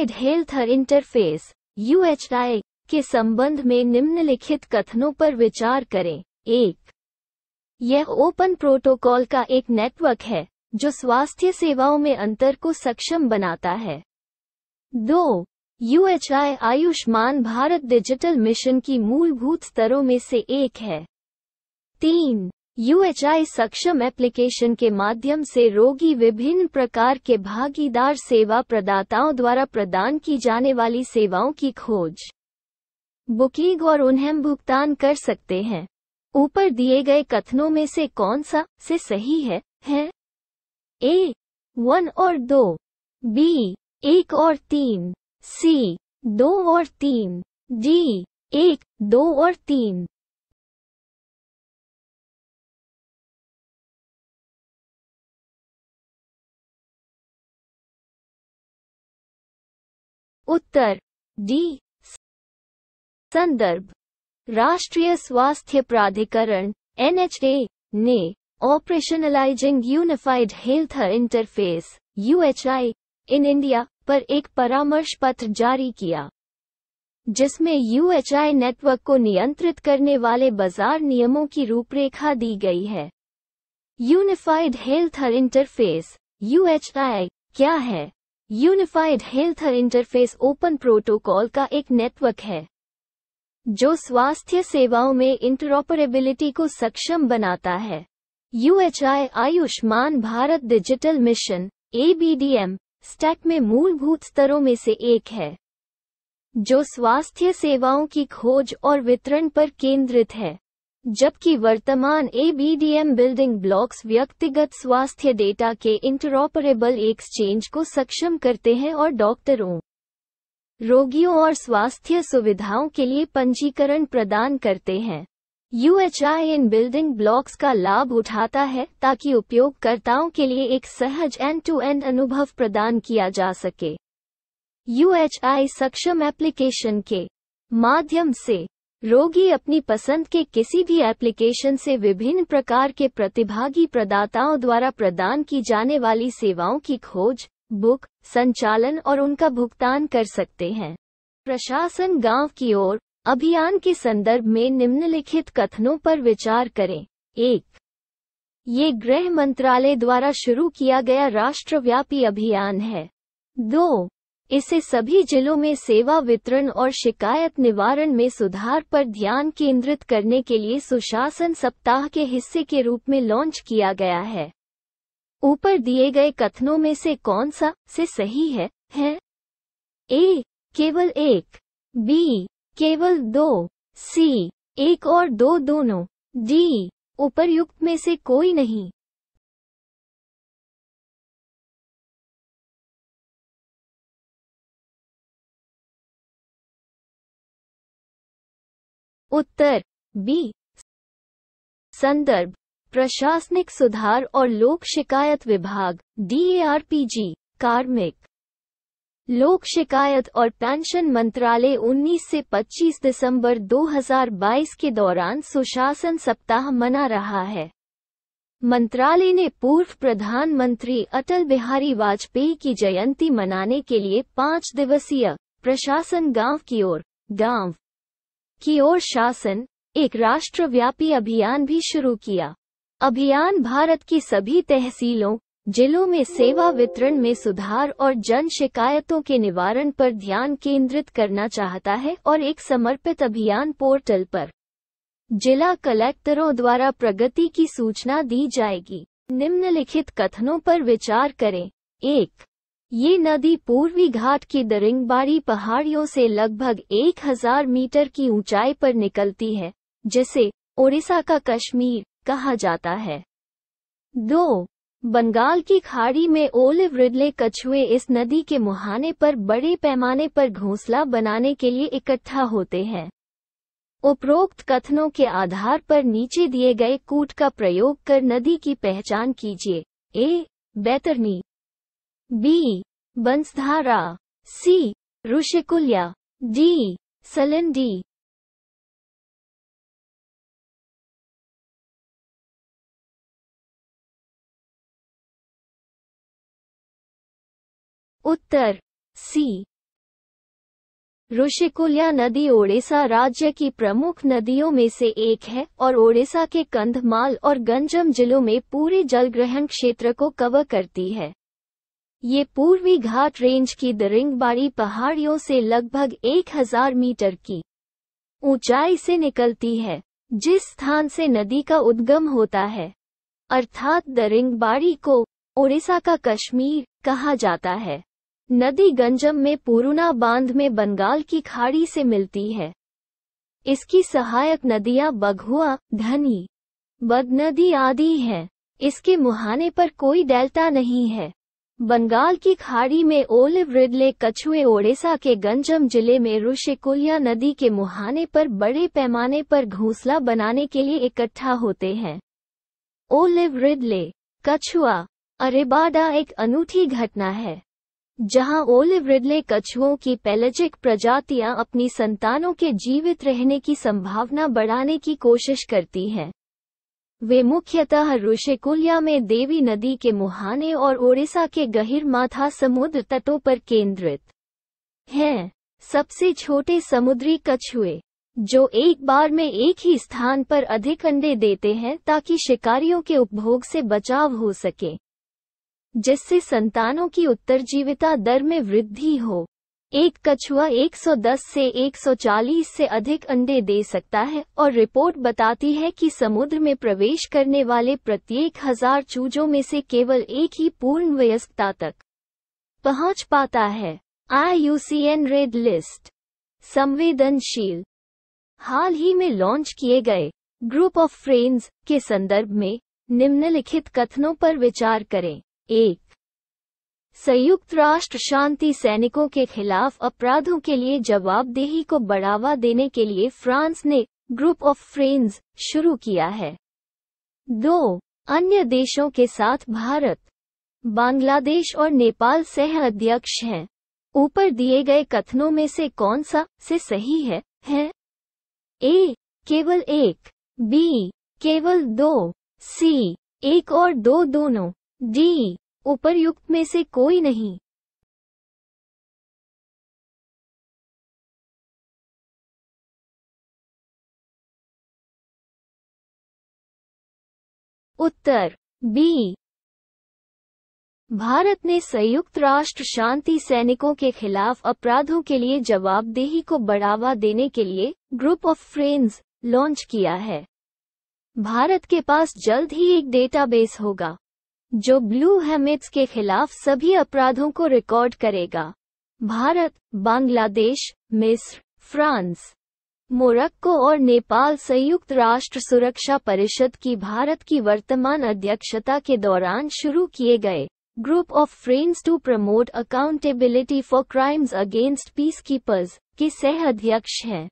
Unified health interface (UHI) के संबंध में निम्नलिखित कथनों पर विचार करें। 1. यह ओपन प्रोटोकॉल का एक नेटवर्क है जो स्वास्थ्य सेवाओं में अंतर को सक्षम बनाता है। 2. UHI Ayushman Bharat digital mission की मूलभूत स्तरों में से एक है। 3. UHI सक्षम एप्लीकेशन के माध्यम से रोगी विभिन्न प्रकार के भागीदार सेवा प्रदाताओं द्वारा प्रदान की जाने वाली सेवाओं की खोज, बुकिंग और उन्हें भुगतान कर सकते हैं। ऊपर दिए गए कथनों में से कौन सा से सही है? A. 1 और 2, B. 1 और 3, C. 2 और 3, D. 1, 2 और 3। उत्तर D. संदर्भ: राष्ट्रीय स्वास्थ्य प्राधिकरण (NHA) ने operationalizing unified health interface (UHI) in India पर एक परामर्श पत्र जारी किया, जिसमें UHI नेटवर्क को नियंत्रित करने वाले बाजार नियमों की रूपरेखा दी गई है। यूनिफाइड हेल्थ इंटरफेस (UHI) क्या है? Unified health interface open protocol का एक नेटवर्क है जो स्वास्थ्य सेवाओं में इंटरऑपरेबिलिटी को सक्षम बनाता है। UHI Ayushman Bharat digital mission (ABDM) stack में मूलभूत स्तरों में से एक है, जो स्वास्थ्य सेवाओं की खोज और वितरण पर केंद्रित है, जबकि वर्तमान ABDM बिल्डिंग ब्लॉक्स व्यक्तिगत स्वास्थ्य डेटा के इंटरऑपरेबल एक्सचेंज को सक्षम करते हैं और डॉक्टरों, रोगियों और स्वास्थ्य सुविधाओं के लिए पंजीकरण प्रदान करते हैं। UHI इन बिल्डिंग ब्लॉक्स का लाभ उठाता है ताकि उपयोगकर्ताओं के लिए एक सहज एंड-टू-एंड अनुभव प्रदान किया जा सके। UHI सक्षम एप्लीकेशन के माध्यम से रोगी अपनी पसंद के किसी भी एप्लीकेशन से विभिन्न प्रकार के प्रतिभागी प्रदाताओं द्वारा प्रदान की जाने वाली सेवाओं की खोज, बुक, संचालन और उनका भुगतान कर सकते हैं। प्रशासन गांव की ओर अभियान के संदर्भ में निम्नलिखित कथनों पर विचार करें। 1. ये गृह मंत्रालय द्वारा शुरू किया गया राष्ट्रव्यापी अभियान है। 2. इसे सभी जिलों में सेवा वितरण और शिकायत निवारण में सुधार पर ध्यान केंद्रित करने के लिए सुशासन सप्ताह के हिस्से के रूप में लॉन्च किया गया है। ऊपर दिए गए कथनों में से कौन सा से सही है? A. केवल 1, B. केवल 2, C. 1 और 2 दोनों, D. उपर्युक्त में से कोई नहीं। उत्तर B. संदर्भ: प्रशासनिक सुधार और लोक शिकायत विभाग DARPG, कार्मिक, लोक शिकायत और पेंशन मंत्रालय 19 से 25 दिसंबर 2022 के दौरान सुशासन सप्ताह मना रहा है। मंत्रालय ने पूर्व प्रधानमंत्री अटल बिहारी वाजपेयी की जयंती मनाने के लिए 5 दिवसीय प्रशासन गांव की ओर शासन, एक राष्ट्रव्यापी अभियान भी शुरू किया। अभियान भारत की सभी तहसीलों, जिलों में सेवा वितरण में सुधार और जन शिकायतों के निवारण पर ध्यान केंद्रित करना चाहता है और एक समर्पित अभियान पोर्टल पर जिला कलेक्टरों द्वारा प्रगति की सूचना दी जाएगी। निम्नलिखित कथनों पर विचार करें। 1. ये नदी पूर्वी घाट की दरिंगबाड़ी पहाड़ियों से लगभग 1000 मीटर की ऊंचाई पर निकलती है, जिसे ओडिशा का कश्मीर कहा जाता है। 2. बंगाल की खाड़ी में ओलिव रिडले कछुए इस नदी के मुहाने पर बड़े पैमाने पर घोंसला बनाने के लिए इकट्ठा होते हैं। उपरोक्त कथनों के आधार पर नीचे दिए गए कूट का प्रयोग कर नदी की पहचान कीजिए। A. Baitarani, B. बंसधारा, C. Rushikulya, D. सलिंडी। Uttar C. Rushikulya नदी ओडिशा राज्य की प्रमुख नदियों में से एक है और ओडिशा के कंधमाल और गंजम जिलों में पूरे जलग्रहण क्षेत्र को कवर करती है। ये पूर्वी घाट रेंज की दरिंगबाड़ी पहाड़ियों से लगभग 1000 मीटर की ऊंचाई से निकलती है, जिस स्थान से नदी का उद्गम होता है, अर्थात दरिंगबाड़ी को ओडिशा का कश्मीर कहा जाता है। नदी गंजम में पूर्णा बांध में बंगाल की खाड़ी से मिलती है। इसकी सहायक नदियां बघुआ, धनी, बदनदी आदि हैं। इसके मुहाने पर कोई डेल्टा नहीं है। बंगाल की खाड़ी में ओलिव रिडले कछुए ओडिशा के गंजम जिले में रुशिकुल्या नदी के मुहाने पर बड़े पैमाने पर घोंसला बनाने के लिए इकट्ठा होते हैं। ओलिव रिडले कछुआ अरेबाडा एक अनूठी घटना है, जहां ओलिव रिडले कछुओं की पेलेजिक प्रजातियां अपनी संतानों के जीवित रहने की संभावना बढ़ाने की कोशिश करती हैं। वे मुख्यतः रुशिकुल्या में देवी नदी के मुहाने और ओडिशा के गहिरमाथा समुद्र तटों पर केंद्रित हैं। सबसे छोटे समुद्री कछुए, जो एक बार में एक ही स्थान पर अधिक अंडे देते हैं ताकि शिकारियों के उपभोग से बचाव हो सके, जिससे संतानों की उत्तरजीविता दर में वृद्धि हो। एक कछुआ 110 से 140 से अधिक अंडे दे सकता है और रिपोर्ट बताती है कि समुद्र में प्रवेश करने वाले प्रत्येक 1000 चूजों में से केवल एक ही पूर्ण वयस्कता तक पहुंच पाता है। IUCN रेड लिस्ट संवेदनशील हाल ही में लॉन्च किए गए ग्रुप ऑफ फ्रेंड्स के संदर्भ में निम्नलिखित कथनों पर विचार करें। 1. संयुक्त राष्ट्र शांति सैनिकों के खिलाफ अपराधों के लिए जवाबदेही को बढ़ावा देने के लिए फ्रांस ने ग्रुप ऑफ फ्रेंड्स शुरू किया है। 2. अन्य देशों के साथ भारत, बांग्लादेश और नेपाल सह अध्यक्ष हैं। ऊपर दिए गए कथनों में से कौन सा से सही है? A. केवल एक, B. केवल दो, C. एक और दो दोनों, D. उपर्युक्त में से कोई नहीं। उत्तर B. भारत ने संयुक्त राष्ट्र शांति सैनिकों के खिलाफ अपराधों के लिए जवाबदेही को बढ़ावा देने के लिए ग्रुप ऑफ फ्रेंड्स लॉन्च किया है। भारत के पास जल्द ही एक डेटाबेस होगा जो ब्लू हेमिट्स के खिलाफ सभी अपराधों को रिकॉर्ड करेगा। भारत, बांग्लादेश, मिस्र, फ्रांस, मोरक्को और नेपाल संयुक्त राष्ट्र सुरक्षा परिषद की भारत की वर्तमान अध्यक्षता के दौरान शुरू किए गए group of friends to promote accountability for crimes against peacekeepers के सह अध्यक्ष हैं।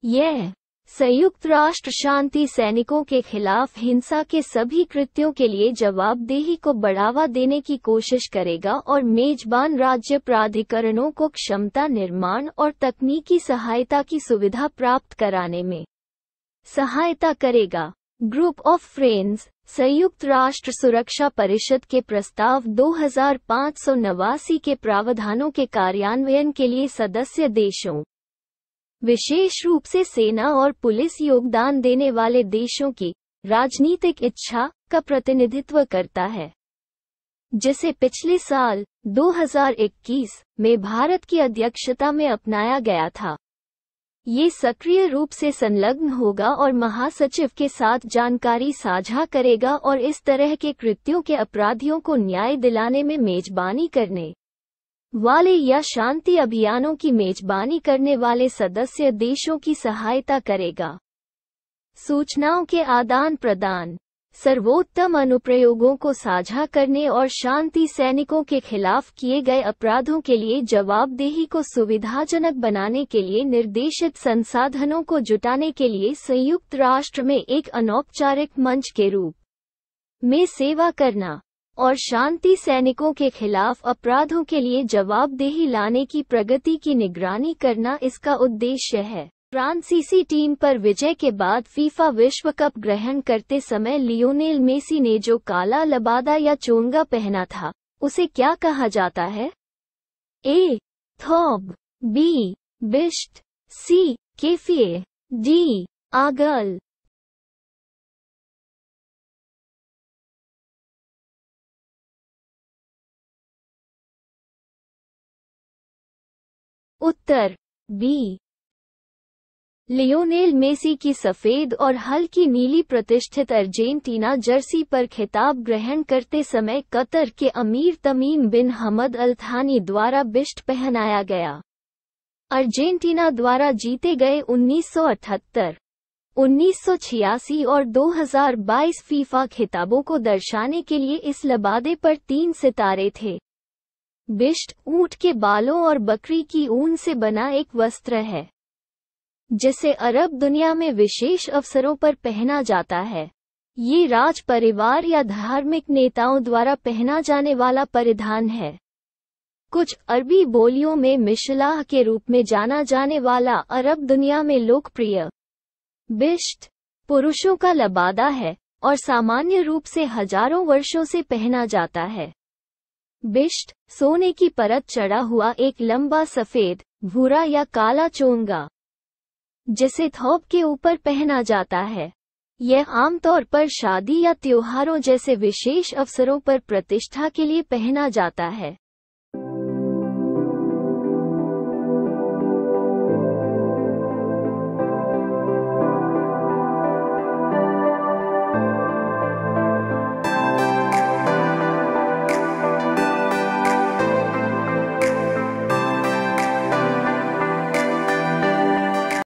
यह संयुक्त राष्ट्र शांति सैनिकों के खिलाफ हिंसा के सभी कृत्यों के लिए जवाबदेही को बढ़ावा देने की कोशिश करेगा और मेजबान राज्य प्राधिकरणों को क्षमता निर्माण और तकनीकी सहायता की सुविधा प्राप्त कराने में सहायता करेगा। ग्रुप ऑफ फ्रेंड्स संयुक्त राष्ट्र सुरक्षा परिषद के प्रस्ताव 2589 के प्रावधानों के कार्यान्वयन के लिए सदस्य देशों, विशेष रूप से सेना और पुलिस योगदान देने वाले देशों की राजनीतिक इच्छा का प्रतिनिधित्व करता है, जिसे पिछले साल 2021 में भारत की अध्यक्षता में अपनाया गया था। ये सक्रिय रूप से संलग्न होगा और महासचिव के साथ जानकारी साझा करेगा और इस तरह के कृत्यों के अपराधियों को न्याय दिलाने में मेजबानी करने वाले या शांति अभियानों की मेजबानी करने वाले सदस्य देशों की सहायता करेगा। सूचनाओं के आदान प्रदान, सर्वोत्तम अनुप्रयोगों को साझा करने और शांति सैनिकों के खिलाफ किए गए अपराधों के लिए जवाबदेही को सुविधाजनक बनाने के लिए निर्देशित संसाधनों को जुटाने के लिए संयुक्त राष्ट्र में एक अनौपचारिक मंच के रूप में सेवा करना और शांति सैनिकों के खिलाफ अपराधों के लिए जवाबदेही लाने की प्रगति की निगरानी करना इसका उद्देश्य है। फ्रांसीसी टीम पर विजय के बाद फीफा विश्व कप ग्रहण करते समय लियोनेल मेसी ने जो काला लबादा या चोंगा पहना था, उसे क्या कहा जाता है? A. थौब, B. बिष्ट। सी केफिए। डी आगल। उत्तर बी। लियोनेल मेसी की सफेद और हल्की नीली प्रतिष्ठित अर्जेंटीना जर्सी पर खिताब ग्रहण करते समय कतर के अमीर तमीम बिन हमद अल थानी द्वारा बिष्ट पहनाया गया। अर्जेंटीना द्वारा जीते गए 1978, 1986 और 2022 फीफा खिताबों को दर्शाने के लिए इस लबादे पर 3 सितारे थे। बिष्ट ऊंट के बालों और बकरी की ऊन से बना एक वस्त्र है जिसे अरब दुनिया में विशेष अवसरों पर पहना जाता है। ये राज परिवार या धार्मिक नेताओं द्वारा पहना जाने वाला परिधान है। कुछ अरबी बोलियों में मिशलाह के रूप में जाना जाने वाला अरब दुनिया में लोकप्रिय बिष्ट पुरुषों का लबादा है और सामान्य रूप से हजारों वर्षों से पहना जाता है। बिष्ट सोने की परत चढ़ा हुआ एक लंबा सफेद, भूरा या काला चोंगा जिसे थोप के ऊपर पहना जाता है। यह आमतौर पर शादी या त्योहारों जैसे विशेष अवसरों पर प्रतिष्ठा के लिए पहना जाता है।